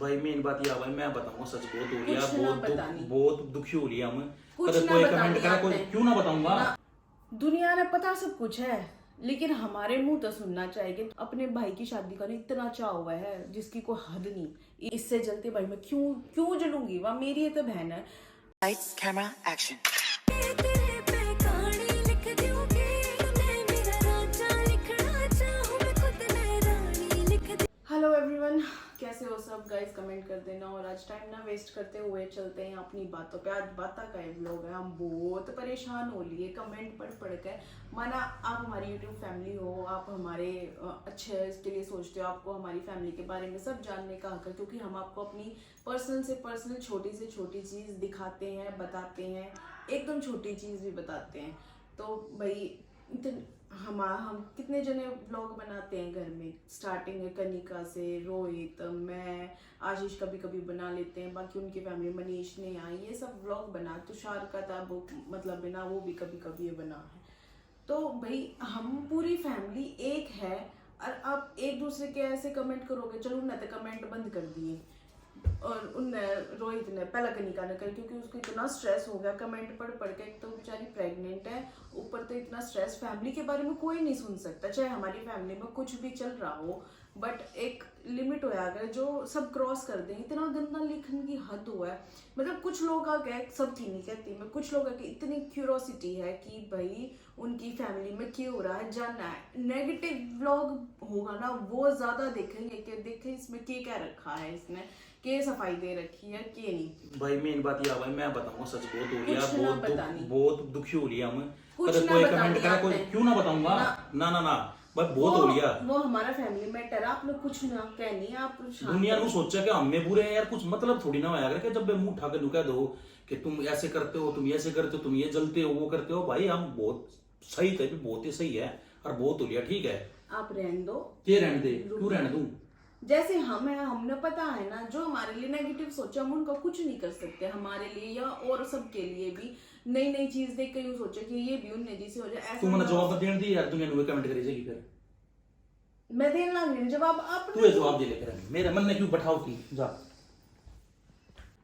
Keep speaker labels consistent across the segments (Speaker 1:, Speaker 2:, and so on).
Speaker 1: भाई मेन बात यह भाई मैं बताऊंगा सच बहुत हो लिया,
Speaker 2: कुछ ना बतानी।
Speaker 1: बहुत दुखी हो लिया मैं।
Speaker 2: कुछ
Speaker 1: अगर
Speaker 2: ना
Speaker 1: कोई
Speaker 2: बतानी
Speaker 1: कमेंट करा कोई
Speaker 2: आपने।
Speaker 1: क्यों ना बताऊंगा।
Speaker 2: दुनिया ने पता सब कुछ है, लेकिन हमारे मुंह तो सुनना चाहिए। अपने भाई की शादी का इतना चाह हुआ है जिसकी कोई हद नहीं। इससे जलते भाई मैं क्यों क्यों जलूंगी? वह मेरी तो बहन है।
Speaker 3: Lights, camera, action.
Speaker 2: Hello everyone, कैसे हो सब गाइस? कमेंट कर देना। और आज टाइम ना वेस्ट करते हुए चलते हैं अपनी बातों पे। आज बाता का एक व्लॉग है। हम बहुत परेशान हो लिए कमेंट पढ़ कर। माना आप हमारी यूट्यूब फैमिली हो, आप हमारे अच्छे इसके लिए सोचते हो, आपको हमारी फैमिली के बारे में सब जानने का हक है, क्योंकि हम आपको अपनी पर्सनल से पर्सनल छोटी से छोटी चीज़ दिखाते हैं, बताते हैं, एकदम छोटी चीज़ भी बताते हैं। तो भाई हम कितने जने व्लॉग बनाते हैं घर में। स्टार्टिंग है कनिका से, रोहित, मैं, आशीष कभी कभी बना लेते हैं, बाकी उनकी फैमिली, मनीष ने आई, ये सब व्लॉग बना। तुषार का था वो, मतलब बिना वो भी कभी कभी ये बना है। तो भाई हम पूरी फैमिली एक है, और आप एक दूसरे के ऐसे कमेंट करोगे। चलो उन्होंने तो कमेंट बंद कर दिए, और उनने रोहित ने पहला कनिका ने कर, क्योंकि उसको इतना स्ट्रेस हो गया कमेंट पढ़ के। एक तो बेचारी प्रेग्नेंट है, ऊपर तो इतना स्ट्रेस। फैमिली के बारे में कोई नहीं सुन सकता, चाहे हमारी फैमिली में कुछ भी चल रहा हो, बट एक लिमिट हो अगर जो सब क्रॉस कर दें। इतना गंदा लिखने की हद हुआ है। मतलब कुछ लोग आ गए, सब की नहीं कहती मैं, कुछ लोग आके इतनी क्यूरोसिटी है कि भाई उनकी फैमिली में क्या हो रहा है जानना है। नेगेटिव व्लॉग होगा ना वो ज्यादा देखेंगे कि देखे इसमें क्या रखा है, इसने के सफाई दे रखी है के नहीं।
Speaker 1: भाई मेन बात यह भाई मैं बताऊंगा सच बहुत हो लिया,
Speaker 2: कुछ ना बतानी।
Speaker 1: बहुत दुखी हो लिया मैं।
Speaker 2: कुछ
Speaker 1: अगर
Speaker 2: ना
Speaker 1: कोई
Speaker 2: बतानी
Speaker 1: कमेंट करा कोई
Speaker 2: आपने।
Speaker 1: क्यों ना बताऊंगा। ना ना ना भाई बहुत हो लिया।
Speaker 2: वो हमारा फैमिली मैटर है, आप लोग कुछ ना कहनी। आप शांत
Speaker 1: दुनिया
Speaker 2: रहो।
Speaker 1: को सोचा कि हमें बुरे हैं यार, कुछ मतलब थोड़ी ना होया अगर कि जब मुंह उठा के नुका दो कि तुम ऐसे करते हो, तुम ऐसे करते हो, तुम ये जलते हो, वो करते हो। भाई हम बहुत सही थे, बहुत ही सही है, और बहुत हो लिया। ठीक है
Speaker 2: आप रहने दो।
Speaker 1: ये रहने दे, क्यों रहने दूं?
Speaker 2: जैसे हम है, हमने पता है ना, जो हमारे लिए नेगेटिव सोचा हम उनका कुछ नहीं कर सकते। हमारे लिए या और सबके लिए भी नई नई चीज देख के यूं सोचे कि ये भी उनने जैसे हो जाए, ऐसा
Speaker 1: तू मैंने
Speaker 2: ना
Speaker 1: जवाब
Speaker 2: हो।
Speaker 1: देने दी यार, दुनिया ने कमेंट करी जाएगी फिर
Speaker 2: मैं देने लग रही हूँ जवाब। आप
Speaker 1: तू ये जवाब दे ले फिर, मेरे मन ने क्यों बैठाओ की जा।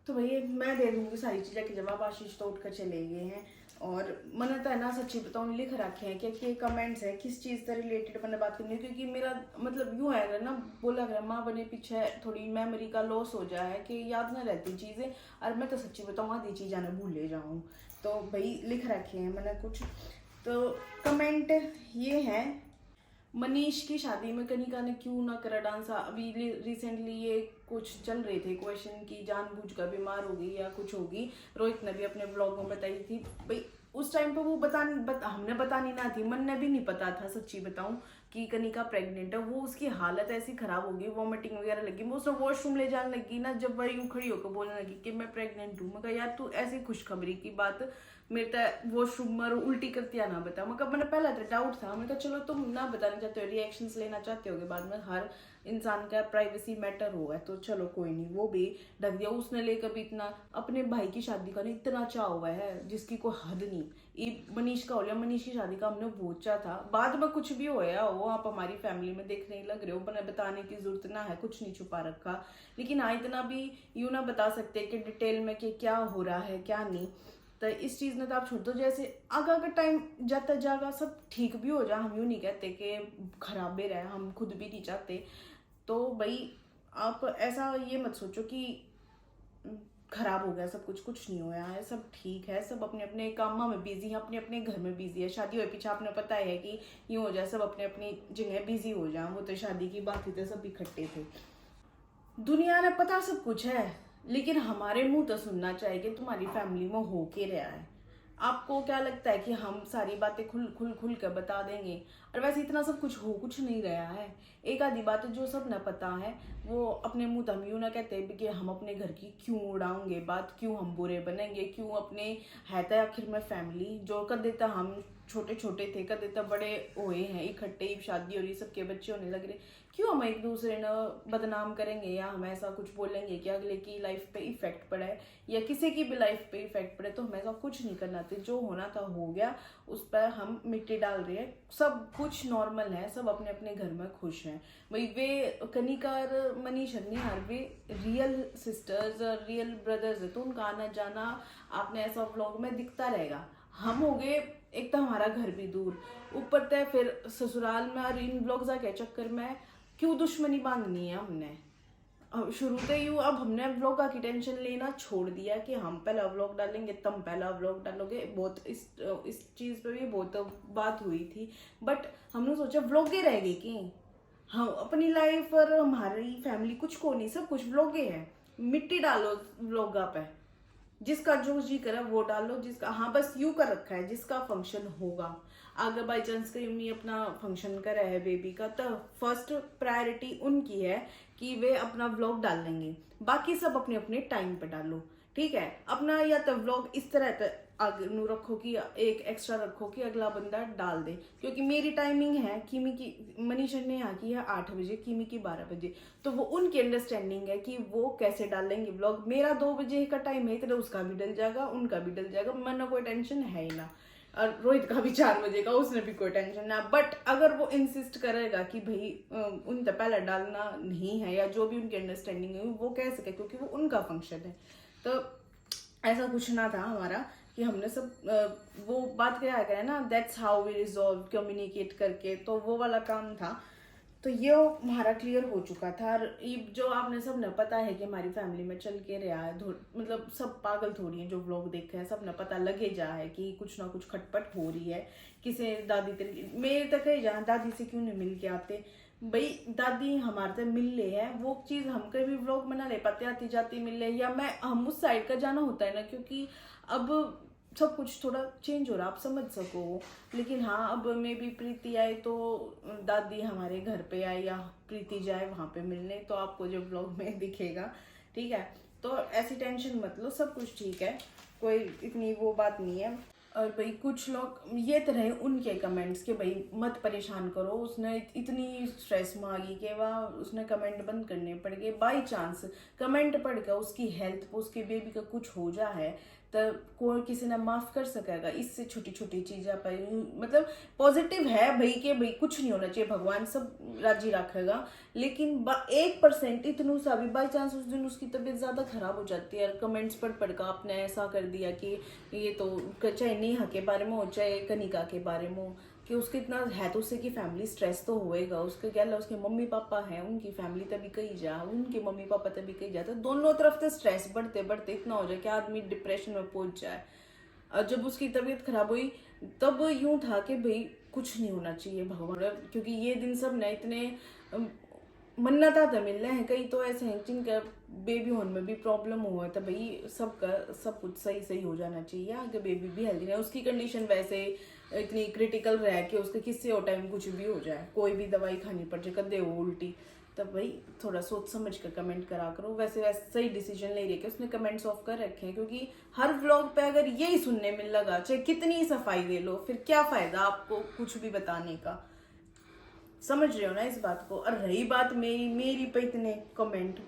Speaker 2: तो भैया मैं दे दूंगी सारी चीजें के जवाब। आशीष तो उठकर चले गए हैं, और मैंने तो है ना सच्ची बताऊँ लिख रखे हैं कि कमेंट्स है किस चीज़ से रिलेटेड मैंने बात करनी है, क्योंकि मेरा मतलब यूँ है अगर ना बोला अगर माँ बने पीछे थोड़ी मेमोरी का लॉस हो जाए कि याद ना रहती चीज़ें, और मैं तो सच्ची बताऊँ आधी चीज़ें ना भूले जाऊँ। तो भाई लिख रखे हैं मैंने कुछ। तो कमेंट ये है, मनीष की शादी में कनिका ने क्यों ना करा डांस। अभी रिसेंटली ये कुछ चल रहे थे क्वेश्चन की जानबूझकर बीमार होगी या कुछ होगी। रोहित ने भी अपने ब्लॉग में बताई थी। भाई उस टाइम पे वो हमने बतानी ना थी, मन ने भी नहीं पता था सच्ची बताऊं कि कनिका प्रेग्नेंट है। वो उसकी हालत ऐसी खराब होगी, वॉमिटिंग वगैरह लगी, वो उसने वॉशरूम ले जाने लगी ना, जब वह यूं खड़ी होकर बोलने लगी कि मैं प्रेग्नेंट हूँ। मैं कहा यार तू ऐसी खुशखबरी की बात मेरे तो वॉशरूम में उल्टी करती ना बता। मतलब मैंने पहला तो डाउट था, मैं कहा चलो तुम ना बताना चाहते हो, रिएक्शंस लेना चाहते हो, बाद में हर इंसान का प्राइवेसी मैटर हो है, तो चलो कोई नहीं, वो भी ढक दिया। उसने लेकर भी इतना अपने भाई की शादी का इतना चाह हुआ है जिसकी कोई हद नहीं। ये मनीष का हो लिया, मनीष की शादी का हमने बहुत चाह था, बाद में कुछ भी होया हो, आप हमारी फैमिली में देखने लग रहे हो, बताने की जरूरत ना है, कुछ नहीं छुपा रखा। लेकिन हाँ इतना भी यूं ना बता सकते कि डिटेल में कि क्या हो रहा है क्या नहीं। तो इस चीज़ ने तो आप छोड़ दो। जैसे आगा का टाइम जाता जागा सब ठीक भी हो जा, हम यूँ नहीं कहते कि खराब भी रहे, हम खुद भी नहीं चाहते। तो भाई आप ऐसा ये मत सोचो कि खराब हो गया सब कुछ, कुछ नहीं हुआ है, सब ठीक है। सब अपने अपने कामों में बिजी है, अपने अपने घर में बिजी है। शादी हुए पीछे आपने पता है कि यूँ हो जाए, सब अपने अपनी जगह बिजी हो जाए। वो तो शादी की बात ही तो सब इकट्ठे थे। दुनिया ने पता सब कुछ है, लेकिन हमारे मुंह तो सुनना चाहिए कि तुम्हारी फैमिली में हो के रहा है। आपको क्या लगता है कि हम सारी बातें खुल कर बता देंगे? और वैसे इतना सब कुछ हो कुछ नहीं रहा है। एक आधी बात जो सब न पता है वो अपने मुंह हम यूँ ना कहते कि हम अपने घर की क्यों उड़ाओगे बात, क्यों हम बुरे बनेंगे, क्यों अपने है तो आखिर में फैमिली। जो कर देता हम छोटे छोटे थे, कर देता बड़े हुए हैं इकट्ठे, शादी हो रही, सबके बच्चे होने लग रहे, क्यों हम एक दूसरे ने बदनाम करेंगे या हम ऐसा कुछ बोलेंगे कि अगले की लाइफ पे इफेक्ट पड़ा है या किसी की भी लाइफ पे इफेक्ट पड़े। तो हमें ऐसा कुछ नहीं करना चाहिए। जो होना था हो गया, उस पर हम मिट्टी डाल रहे हैं, सब कुछ नॉर्मल है, सब अपने अपने घर में खुश हैं। भाई वे कनिका और मनीष निहार वे रियल सिस्टर्स और रियल ब्रदर्स है, तो उनका आना जाना आपने ऐसा व्लॉग में दिखता रहेगा। हम हो गए एक तो हमारा घर भी दूर, ऊपर तय फिर ससुराल में, और इन व्लॉग्स के चक्कर में क्यों दुश्मनी बांधनी है हमने। अब शुरू से ही अब हमने व्लॉग की टेंशन लेना छोड़ दिया कि हम पहला व्लॉग डालेंगे, तुम पहला व्लॉग डालोगे। बहुत इस चीज पे भी बहुत बात हुई थी, बट हमने सोचा व्लॉगे रहेगी कि हम अपनी लाइफ और हमारी फैमिली कुछ को नहीं, सब कुछ व्लॉगे है। मिट्टी डालो व्लॉगा पे, जिसका जो जी करे वो डालो, जिसका हाँ बस यूं कर रखा है जिसका फंक्शन होगा। अगर बाई चांस कहीं उन्हें अपना फंक्शन करा है बेबी का, तो फर्स्ट प्रायोरिटी उनकी है कि वे अपना व्लॉग डाल लेंगे, बाकी सब अपने अपने टाइम पे डालो, ठीक है। अपना या तो व्लॉग इस तरह आगे नु रखो कि एक एक्स्ट्रा रखो कि अगला बंदा डाल दे, क्योंकि मेरी टाइमिंग है किमी की, मनीषा ने यहाँ की है 8 बजे, किमी की 12 बजे, तो वो उनकी अंडरस्टैंडिंग है कि वो कैसे डालेंगे व्लॉग। मेरा 2 बजे का टाइम है, तो उसका भी डल जाएगा, उनका भी डल जाएगा, मैंने कोई टेंशन है ही ना। और रोहित का भी 4 बजे का, उसने भी कोई टेंशन ना। बट अगर वो इंसिस्ट करेगा कि भाई उन तो पहले डालना नहीं है, या जो भी उनकी अंडरस्टैंडिंग है वो कह सके, क्योंकि वो उनका फंक्शन है। तो ऐसा कुछ ना था हमारा कि हमने सब वो बात क्या है ना, that's how we resolve, communicate करके, तो वो वाला काम था। तो ये हमारा क्लियर हो चुका था। और ये जो आपने सब ने पता है कि हमारी फैमिली में चल के रहा है, मतलब सब पागल थोड़ी है जो व्लॉग देखे हैं, सब ने पता लगे जा है कि कुछ ना कुछ खटपट हो रही है। किसी दादी तरीके मेरे तक है जहाँ दादी से क्यों नहीं मिल के आते, भाई दादी हमारे से मिल ले है, वो चीज़ हम कभी व्लॉग बना ले पाते, आती जाती मिल ले, या मैं हम उस साइड का जाना होता है ना, क्योंकि अब सब कुछ थोड़ा चेंज हो रहा, आप समझ सको। लेकिन हाँ, अब मे भी प्रीति आए तो दादी हमारे घर पे आए, या प्रीति जाए वहाँ पे मिलने, तो आपको जो ब्लॉग में दिखेगा, ठीक है। तो ऐसी टेंशन मत लो, सब कुछ ठीक है, कोई इतनी वो बात नहीं है। और भाई कुछ लोग ये तरह उनके कमेंट्स के भाई मत परेशान करो, उसने इतनी स्ट्रेस मांगी कि वह उसने कमेंट बंद करने पड़ गए। बाई चांस कमेंट पढ़ कर उसकी हेल्थ पर, उसके बेबी का कुछ हो जा है, तो कोई किसी ने माफ कर सकेगा। इससे छोटी छोटी चीज़ें पर मतलब पॉजिटिव है भाई कि भाई कुछ नहीं होना चाहिए, भगवान सब राजी रखेगा। लेकिन 1% इतनू सा भी बाई चांस उस दिन उसकी तबीयत ज़्यादा खराब हो जाती है, और कमेंट्स पढ़ कर आपने ऐसा कर दिया कि ये तो चाहे नेहा के बारे में हो चाहे कनिका के बारे में हो, कि उसके इतना है तो उससे की फैमिली स्ट्रेस तो होएगा। उसके क्या उसके मम्मी पापा हैं, उनकी फैमिली तभी कहीं जा, उनके मम्मी पापा तभी कहीं जाते, दोनों तरफ से स्ट्रेस बढ़ते बढ़ते इतना हो जाए कि आदमी डिप्रेशन में पहुंच जाए। और जब उसकी तबीयत खराब हुई तब यूं था कि भाई कुछ नहीं होना चाहिए भगवान, क्योंकि ये दिन सब ने इतने मन्नता तो मिल रहे हैं, कई तो ऐसे हैं जिनका बेबी होने में भी प्रॉब्लम हुआ है, तो भाई सबका सब कुछ सही सही हो जाना चाहिए। आगे बेबी भी हेल्दी है, उसकी कंडीशन वैसे इतनी क्रिटिकल रह के उसके किससे हो टाइम कुछ भी हो जाए, कोई भी दवाई खानी पड़ जाए, कदे हो उल्टी, तब भाई थोड़ा सोच समझ कर कमेंट करा करो। वैसे सही डिसीजन ले रही है कि उसने कमेंट्स ऑफ कर रखे हैं, क्योंकि हर व्लॉग पे अगर यही सुनने मिल लगा, चाहे कितनी सफाई दे लो, फिर क्या फायदा आपको कुछ भी बताने का। समझ रहे हो ना इस बात को। और रही बात मेरी पे इतने कमेंट,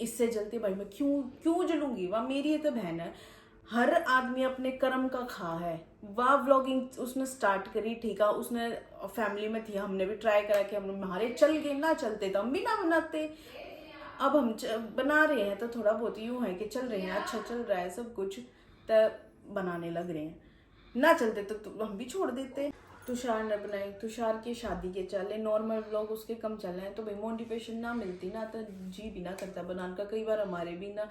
Speaker 2: इससे जलती भाई मैं क्यों जलूंगी, वह मेरी है तो बहन है। हर आदमी अपने कर्म का खा है। वह व्लॉगिंग उसने स्टार्ट करी, ठीक है, उसने फैमिली में थी, हमने भी ट्राई करा कि हम हमारे चल गए, ना चलते तो हम भी ना बनाते। अब हम बना रहे हैं तो थोड़ा बहुत यूं है कि चल रहे हैं, अच्छा चल रहा है सब कुछ, तो बनाने लग रहे हैं। ना चलते तो हम भी छोड़ देते। तुषार ने बनाई, तुषार की शादी के चले, नॉर्मल व्लॉग उसके कम चल रहे हैं, तो भाई मोटिवेशन ना मिलती ना, तो जी भी ना करता बनाने का। कई बार हमारे भी ना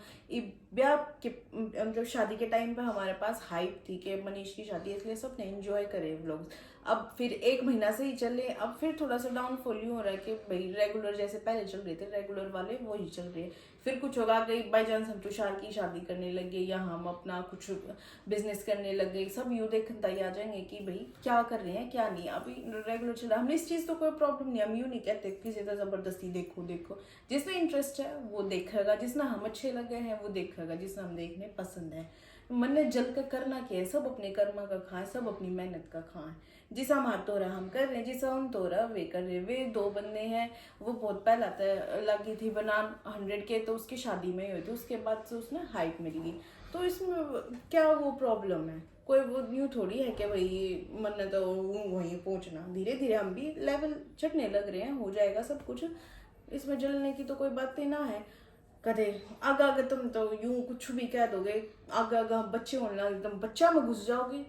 Speaker 2: ब्याह के मतलब शादी के टाइम पे हमारे पास हाइप थी कि मनीष की शादी है, इसलिए सब ने एंजॉय करे व्लॉग्स। अब फिर 1 महीना से ही चले, अब फिर थोड़ा सा डाउनफॉल यूँ हो रहा है कि भाई रेगुलर जैसे पहले चल रहे थे रेगुलर वाले वही चल रहे हैं। फिर कुछ होगा कि बाई चांस हम तुषार की शादी करने लगे, या हम अपना कुछ बिजनेस करने लग गए, सब यूँ देखता ही आ जाएंगे कि भाई क्या कर रहे हैं क्या नहीं। अभी रेगुलर चल रहा है, हमने इस चीज़ तो कोई प्रॉब्लम नहीं, हम यूँ नहीं कहते किसी तरह जबरदस्ती देखो, जिसमें इंटरेस्ट है वो देखेगा, जिसमें हम अच्छे लगे हैं वो देखेगा, जिसमें हम देखने पसंद है, मन ने जल कर करना क्या है, सब अपने कर्मा का खाए, सब अपनी मेहनत का खाए। जिसा हमारा तो रहा हम कर रहे हैं, जिसा उन तो रहा वे कर रहे। वे 2 बंदे हैं, वो बहुत पहला लगी थी बनान 100 के, तो उसकी शादी में ही हुई थी, उसके बाद से उसने हाइट मिल गई। तो इसमें क्या वो प्रॉब्लम है, कोई वो न्यू थोड़ी है कि भाई मन ने तो वहीं पहुंचना। धीरे धीरे हम भी लेवल चढ़ने लग रहे हैं, हो जाएगा सब कुछ, इसमें जलने की तो कोई बात ही ना है। कदे आगे आगे तुम तो यूं कुछ भी कह दोगे, आगे आगे बच्चे होने लगे एकदम बच्चा में घुस जाओगे,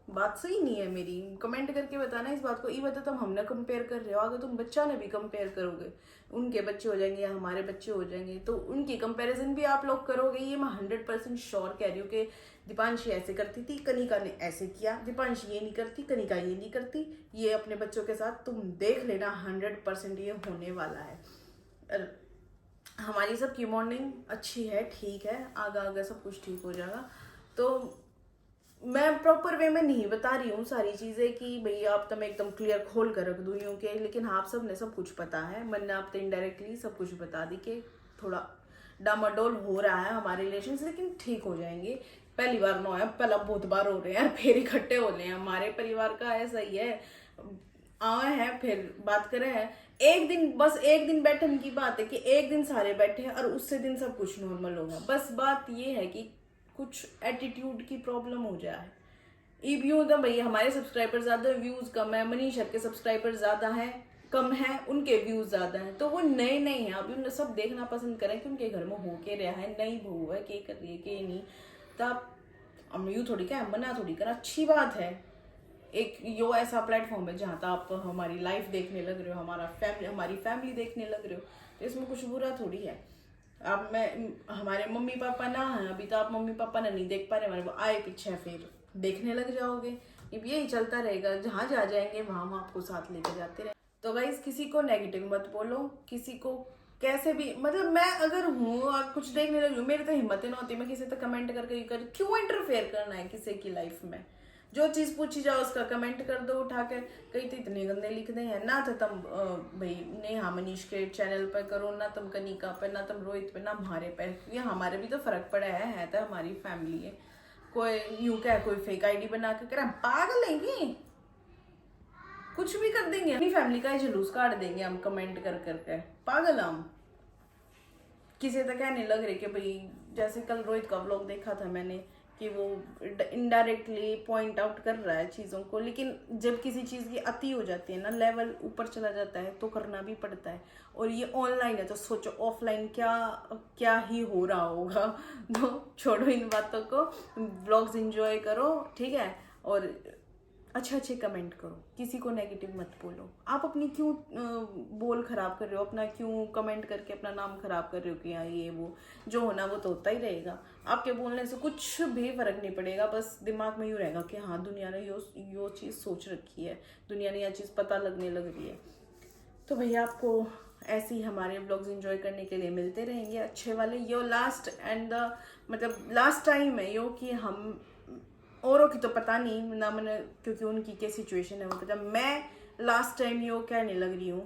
Speaker 2: बात सही नहीं है मेरी। कमेंट करके बताना इस बात को। ये बता तुम हमने कंपेयर कर रहे हो, आगे तुम बच्चा ने भी कंपेयर करोगे, उनके बच्चे हो जाएंगे या हमारे बच्चे हो जाएंगे, तो उनकी कंपैरिजन भी आप लोग करोगे। ये मैं 100% श्योर कह रही हूँ कि दीपांशी ऐसे करती थी, कनिका ने ऐसे किया, दीपांशी ये नहीं करती, कनिका ये नहीं करती, ये अपने बच्चों के साथ तुम देख लेना 100% ये होने वाला है। हमारी सबकी मॉर्निंग अच्छी है, ठीक है, आगे आगे सब कुछ ठीक हो जाएगा। तो मैं प्रॉपर वे में नहीं बता रही हूँ सारी चीज़ें कि भाई आप तो मैं एकदम क्लियर खोल कर रख दूँ यूँ के, लेकिन आप सब ने सब कुछ पता है। मैंने आप तो इनडायरेक्टली सब कुछ बता दी कि थोड़ा डामाडोल हो रहा है हमारे रिलेशन, लेकिन ठीक हो जाएंगे। पहली बार ना है, पहला बहुत बार हो रहे हैं, फिर इकट्ठे हो रहे हैं। हमारे परिवार का ऐसा ही है, आए हैं फिर बात करें हैं, एक दिन बस एक दिन बैठने की बात है कि एक दिन सारे बैठे हैं और उससे दिन सब कुछ नॉर्मल होगा। बस बात ये है कि कुछ एटीट्यूड की प्रॉब्लम हो जाए। ई व्यू तो भैया हमारे सब्सक्राइबर ज्यादा, व्यूज कम है, मनीषा के सब्सक्राइबर ज्यादा हैं, कम है, उनके व्यूज ज्यादा हैं, तो वो नए नए हैं, अभी उन्हें सब देखना पसंद करें कि उनके घर में हो के रहा है, नई बहू है, के कर रही है के नहीं। तो आप यू थोड़ी क्या मना थोड़ी करना, अच्छी बात है। एक यो ऐसा प्लेटफॉर्म है जहाँ तक आप हमारी लाइफ देखने लग रहे हो, हमारी फैमिली देखने लग रहे हो, तो इसमें कुछ बुरा थोड़ी है। अब मैं हमारे मम्मी पापा ना है अभी, तो आप मम्मी पापा ने नहीं देख पा रहे, हमारे वो आए पीछे फिर देखने लग जाओगे। अब यही चलता रहेगा, जहाँ जा जाएंगे वहाँ हम आपको साथ लेके जाते रहे। तो गाइस किसी को नेगेटिव मत बोलो, किसी को कैसे भी, मतलब मैं अगर हूँ और कुछ देखने लगी हूँ, मेरी तो हिम्मत ही ना होती मैं किसी तक कमेंट करके क्यों इंटरफेयर करना है किसी की लाइफ में। जो चीज पूछी जाओ उसका कमेंट कर दो उठा के। कई तो इतने गंदे लिखते हैं ना, तो तुम भाई नेहा मनीष के चैनल पर करो, ना तुम कनिका पे, ना तुम रोहित पे, ना हमारे पे। ये हमारे भी तो फर्क पड़ा है तो हमारी फैमिली है। कोई यूं क्या कोई फेक आईडी बना के करा, पागल है, कुछ भी कर देंगे, अपनी फैमिली का जुलूस काट देंगे हम कमेंट कर करके, पागल हम। किसी तक कहने लग रहे कि भाई जैसे कल रोहित का व्लॉग देखा था मैंने कि वो इनडायरेक्टली पॉइंट आउट कर रहा है चीज़ों को, लेकिन जब किसी चीज़ की अति हो जाती है ना, लेवल ऊपर चला जाता है, तो करना भी पड़ता है। और ये ऑनलाइन है तो सोचो ऑफलाइन क्या क्या ही हो रहा होगा। तो छोड़ो इन बातों को, व्लॉग्स एंजॉय करो, ठीक है, और अच्छे कमेंट करो, किसी को नेगेटिव मत बोलो। आप अपनी क्यों बोल खराब कर रहे हो, अपना क्यों कमेंट करके अपना नाम खराब कर रहे हो कि हाँ ये वो, जो होना वो तो होता ही रहेगा। आपके बोलने से कुछ भी फर्क नहीं पड़ेगा, बस दिमाग में यूँ रहेगा कि हाँ दुनिया ने यो चीज़ सोच रखी है, दुनिया ने यह चीज़ पता लगने लग रही है। तो भैया आपको ऐसे ही हमारे ब्लॉग्स एंजॉय करने के लिए मिलते रहेंगे अच्छे वाले। यो लास्ट एंड मतलब लास्ट टाइम है यो कि हम, औरों की तो पता नहीं ना मैंने, क्योंकि उनकी क्या सिचुएशन है वो पता। मैं लास्ट टाइम यो कहने लग रही हूँ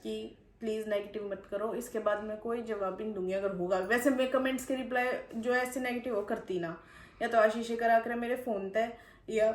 Speaker 2: कि प्लीज़ नेगेटिव मत करो, इसके बाद मैं कोई जवाब भी नहीं दूंगी अगर होगा। वैसे मैं कमेंट्स के रिप्लाई जो ऐसे नेगेटिव हो करती ना, या तो आशीष करा कर मेरे फ़ोन पे, या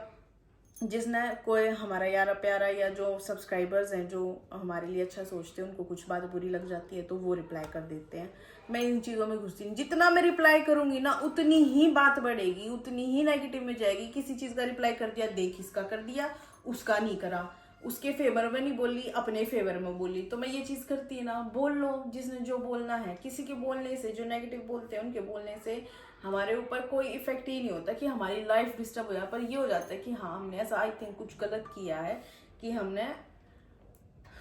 Speaker 2: जिसने कोई हमारा यारा प्यारा या जो सब्सक्राइबर्स हैं जो हमारे लिए अच्छा सोचते हैं, उनको कुछ बात बुरी लग जाती है तो वो रिप्लाई कर देते हैं। मैं इन चीज़ों में घुसती नहीं, जितना मैं रिप्लाई करूंगी ना उतनी ही बात बढ़ेगी, उतनी ही नेगेटिव में जाएगी। किसी चीज़ का रिप्लाई कर दिया, देख इसका कर दिया, उसका नहीं करा, उसके फेवर में नहीं बोली, अपने फेवर में बोली। तो मैं ये चीज़ करती है ना, बोल लो जिसने जो बोलना है। किसी के बोलने से, जो नेगेटिव बोलते हैं उनके बोलने से हमारे ऊपर कोई इफेक्ट ही नहीं होता कि हमारी लाइफ डिस्टर्ब हो जाए, पर ये हो जाता है कि हाँ हमने ऐसा आई थिंक कुछ गलत किया है कि हमने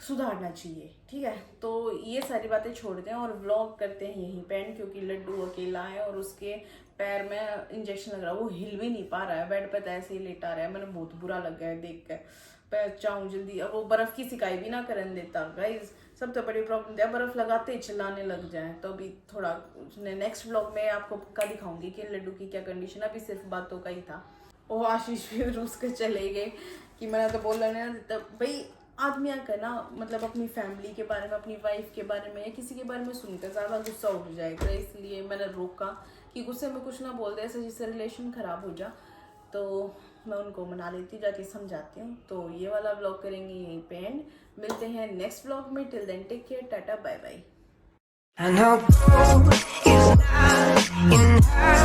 Speaker 2: सुधारना चाहिए, ठीक है। तो ये सारी बातें छोड़ते हैं और व्लॉग करते हैं यहीं पे एंड, क्योंकि लड्डू अकेला है और उसके पैर में इंजेक्शन लग रहा है, वो हिल भी नहीं पा रहा है, बेड पे तो ऐसे ही लेटा रहा है। मैंने बहुत बुरा लगा है देख कर, पैर चाहूँ जल्दी, और वो बर्फ़ की सिकाई भी ना करने देता। गाइस सब तो बड़ी प्रॉब्लम है, बर्फ़ लगाते ही चिल्लाने लग जाए। तो अभी थोड़ा नेक्स्ट व्लॉग में आपको पक्का दिखाऊंगी कि लड्डू की क्या कंडीशन। अभी सिर्फ बातों का ही था। वो आशीष भी रूस के चले गए कि मैंने तो बोला ना देता भाई। आदमी का ना मतलब अपनी फैमिली के बारे में, अपनी वाइफ के बारे में या किसी के बारे में सुनकर ज़्यादा गुस्सा उठ जाएगा, इसलिए मैंने रोका कि गुस्से में कुछ ना बोल दे ऐसे जिससे रिलेशन खराब हो जा, तो मैं उनको मना लेती हूँ, जाके समझाती हूँ। तो ये वाला व्लॉग करेंगे यहीं पे एंड, मिलते हैं नेक्स्ट व्लॉग में। टिल देन टेक केयर, टाटा bye bye.
Speaker 3: I know gold is not enough.